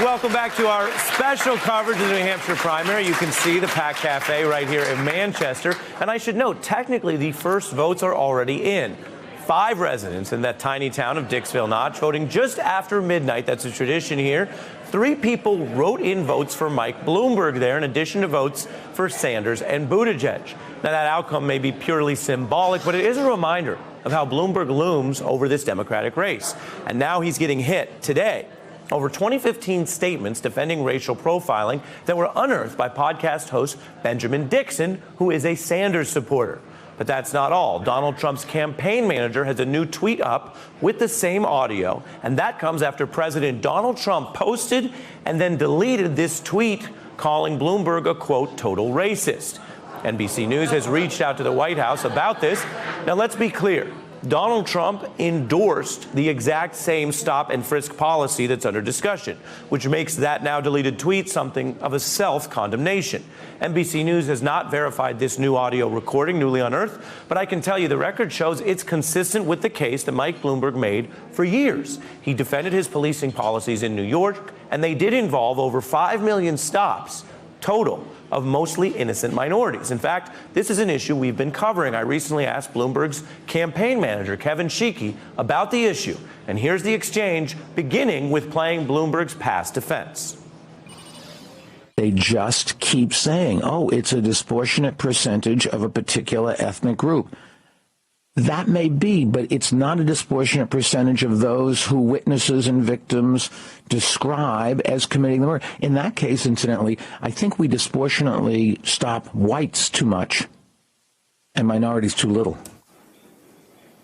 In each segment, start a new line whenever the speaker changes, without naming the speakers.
Welcome back to our special coverage of the New Hampshire primary. You can see the Pack Cafe right here in Manchester. And I should note, technically, the first votes are already in. 5 residents in that tiny town of Dixville Notch voting just after midnight. That's a tradition here. 3 people wrote in votes for Mike Bloomberg there, in addition to votes for Sanders and Buttigieg. Now, that outcome may be purely symbolic, but it is a reminder of how Bloomberg looms over this Democratic race. And now he's getting hit today over 2015 statements defending racial profiling that were unearthed by podcast host Benjamin Dixon, who is a Sanders supporter. But that's not all. Donald Trump's campaign manager has a new tweet up with the same audio, and that comes after President Donald Trump posted and then deleted this tweet calling Bloomberg a, quote, total racist. NBC News has reached out to the White House about this. Now, let's be clear. Donald Trump endorsed the exact same stop and frisk policy that's under discussion, which makes that now deleted tweet something of a self-condemnation. NBC News has not verified this new audio recording newly unearthed, but I can tell you the record shows it's consistent with the case that Mike Bloomberg made for years. He defended his policing policies in New York, and they did involve over 5 million stops total of mostly innocent minorities. In fact, this is an issue we've been covering. I recently asked Bloomberg's campaign manager, Kevin Sheekey, about the issue. And here's the exchange, beginning with playing Bloomberg's past defense.
They just keep saying, oh, it's a disproportionate percentage of a particular ethnic group. That may be, but it's not a disproportionate percentage of those who witnesses and victims describe as committing the murder. In that case, incidentally, I think we disproportionately stop whites too much and minorities too little.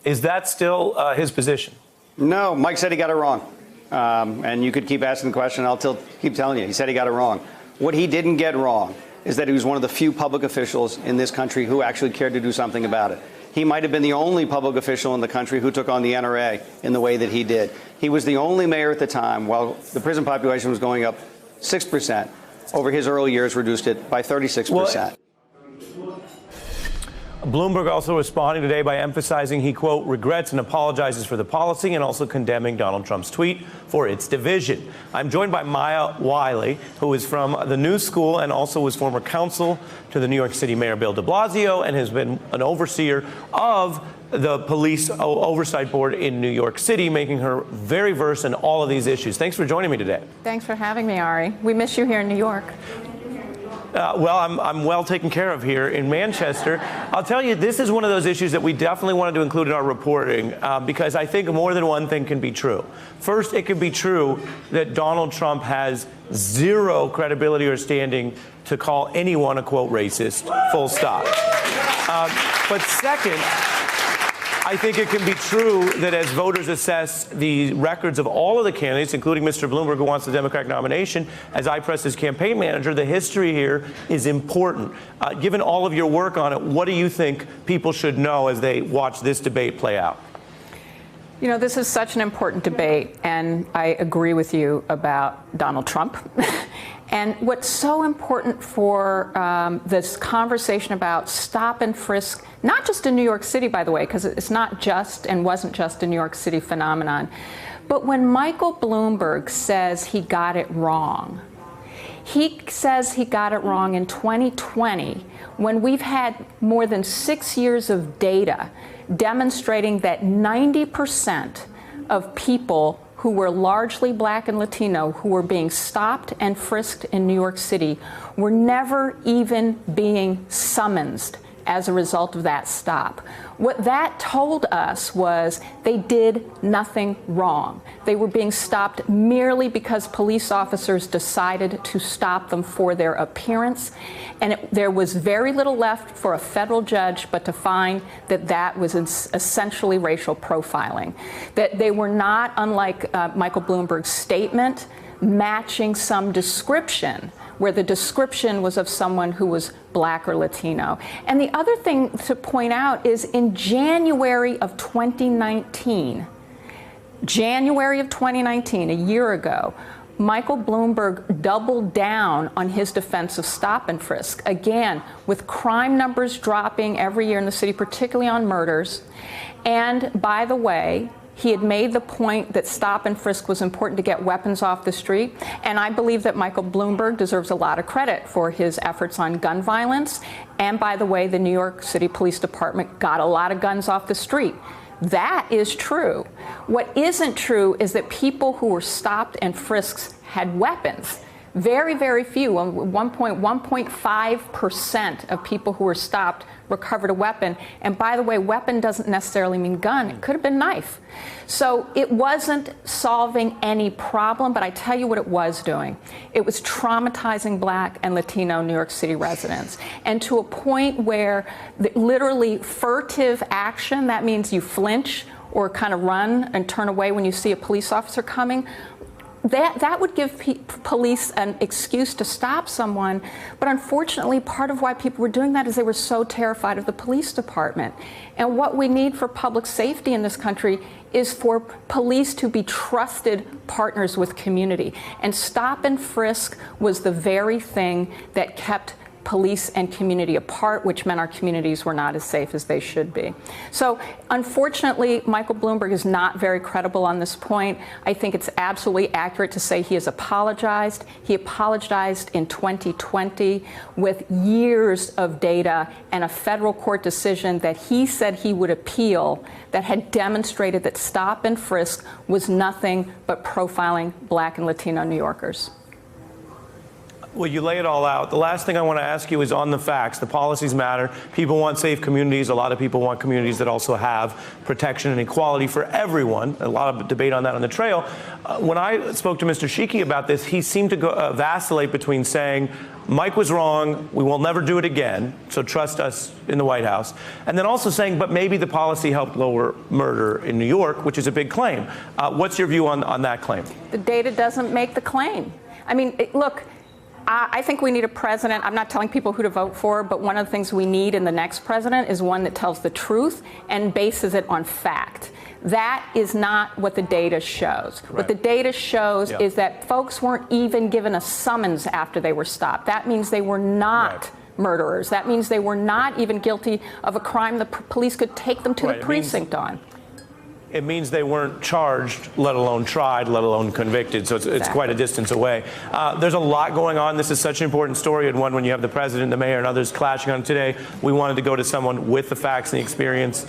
Is that still his position?
No, Mike said he got it wrong. And you could keep asking the question. I'll keep telling you. He said he got it wrong. What he didn't get wrong is that he was one of the few public officials in this country who actually cared to do something about it. He might have been the only public official in the country who took on the NRA in the way that he did. He was the only mayor at the time, while the prison population was going up 6%. Over his early years, reduced it by 36%.
Bloomberg also responding today by emphasizing he, quote, regrets and apologizes for the policy and also condemning Donald Trump's tweet for its division. I'm joined by Maya Wiley, who is from the New School and also was former counsel to the New York City Mayor Bill de Blasio and has been an overseer of the Police Oversight Board in New York City, making her very versed in all of these issues. Thanks for joining me today.
Thanks for having me, Ari. We miss you here in New York.
Well, I'm well taken care of here in Manchester. I'll tell you, this is one of those issues that we definitely wanted to include in our reporting because I think more than one thing can be true. First, it can be true that Donald Trump has zero credibility or standing to call anyone a, quote, racist, full stop. But second, I think it can be true that as voters assess the records of all of the candidates, including Mr. Bloomberg, who wants the Democratic nomination, as I press his campaign manager, the history here is important. Given all of your work on it, what do you think people should know as they watch this debate play out?
You know, this is such an important debate, and I agree with you about Donald Trump. And what's so important for this conversation about stop and frisk, not just in New York City, by the way, because it's not just and wasn't just a New York City phenomenon, but when Michael Bloomberg says he got it wrong, he says he got it wrong in 2020 when we've had more than 6 years of data demonstrating that 90% of people who were largely Black and Latino who were being stopped and frisked in New York City were never even being summoned as a result of that stop. What that told us was they did nothing wrong. They were being stopped merely because police officers decided to stop them for their appearance. And there was very little left for a federal judge but to find that that was essentially racial profiling. That they were not, unlike Michael Bloomberg's statement, matching some description where the description was of someone who was Black or Latino. And the other thing to point out is in January of 2019, a year ago, Michael Bloomberg doubled down on his defense of stop and frisk, again, with crime numbers dropping every year in the city, particularly on murders. And by the way, He had made the point that stop and frisk was important to get weapons off the street. And I believe that Michael Bloomberg deserves a lot of credit for his efforts on gun violence. And by the way, the New York City Police Department got a lot of guns off the street. That is true. What isn't true is that people who were stopped and frisked had weapons. Very, very few. 1.5% of people who were stopped recovered a weapon. And by the way, weapon doesn't necessarily mean gun. It could have been knife. So it wasn't solving any problem, but I tell you what it was doing. It was traumatizing Black and Latino New York City residents. And to a point where literally furtive action, that means you flinch or kind of run and turn away when you see a police officer coming, that would give police an excuse to stop someone. But unfortunately, part of why people were doing that is they were so terrified of the police department. And what we need for public safety in this country is for police to be trusted partners with community. And stop and frisk was the very thing that kept police and community apart, which meant our communities were not as safe as they should be. So unfortunately, Michael Bloomberg is not very credible on this point. I think it's absolutely accurate to say he has apologized. He apologized in 2020 with years of data and a federal court decision that he said he would appeal that had demonstrated that stop and frisk was nothing but profiling Black and Latino New Yorkers.
Well, you lay it all out. The last thing I want to ask you is on the facts. The policies matter. People want safe communities. A lot of people want communities that also have protection and equality for everyone. A lot of debate on that on the trail. When I spoke to Mr. Sheikey about this, he seemed to vacillate between saying, Mike was wrong, we will never do it again, so trust us in the White House, and then also saying, but maybe the policy helped lower murder in New York, which is a big claim. What's your view on that claim?
The data doesn't make the claim. I mean, look, I think we need a president. I'm not telling people who to vote for, but one of the things we need in the next president is one that tells the truth and bases it on fact. That is not what the data shows. Right. What the data shows is that folks weren't even given a summons after they were stopped. That means they were not murderers. That means they were not even guilty of a crime the police could take them to the precinct on.
It means they weren't charged, let alone tried, let alone convicted. So it's quite a distance away. There's a lot going on. This is such an important story, and one when you have the president, the mayor, and others clashing on it today. We wanted to go to someone with the facts and the experience.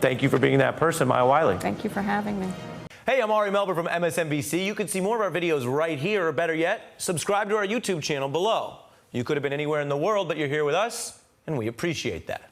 Thank you for being that person, Maya Wiley.
Thank you for having me.
Hey, I'm Ari Melber from MSNBC. You can see more of our videos right here, or better yet, subscribe to our YouTube channel below. You could have been anywhere in the world, but you're here with us, and we appreciate that.